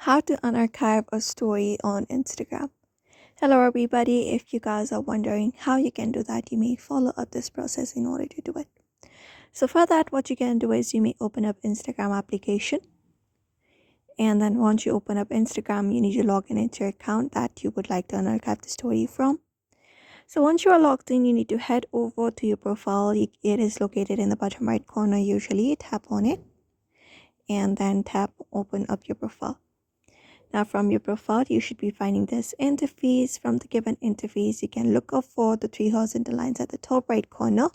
How to unarchive a story on Instagram. Hello everybody, if you guys are wondering how you can do that, you may follow up this process in order to do it. So for that, what you can do is you may open up Instagram application, and then once you open up Instagram, you need to log in into your account that you would like to unarchive the story from. So once you are logged in, you need to head over to your profile. It is located in the bottom right corner usually. Tap on it and then tap open up your profile. Now from your profile, you should be finding this interface. From the given interface, you can look up for the three horizontal lines at the top right corner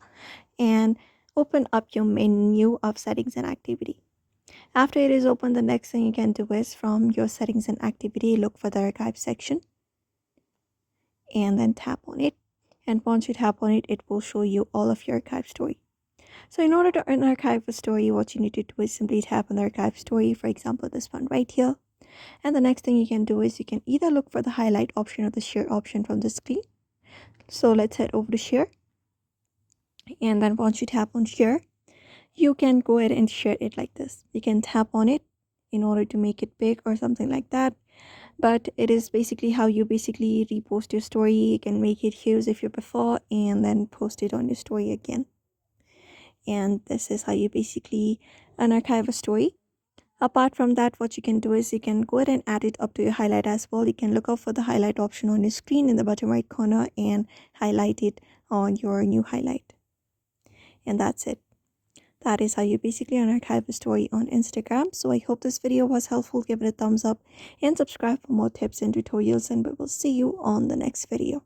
and open up your menu of settings and activity. After it is open, the next thing you can do is from your settings and activity, look for the archive section and then tap on it. And once you tap on it, it will show you all of your archive story. So in order to unarchive a story, what you need to do is simply tap on the archive story, for example, this one right here. And the next thing you can do is you can either look for the highlight option or the share option from the screen. So let's head over to share. And then once you tap on share, you can go ahead and share it like this. You can tap on it in order to make it big or something like that. But it is basically how you basically repost your story. You can make it huge if you prefer and then post it on your story again. And this is how you basically unarchive a story. Apart from that, what you can do is you can go ahead and add it up to your highlight as well. You can look out for the highlight option on your screen in the bottom right corner and highlight it on your new highlight. And that's it. That is how you basically unarchive a story on Instagram. So I hope this video was helpful. Give it a thumbs up and subscribe for more tips and tutorials, and we will see you on the next video.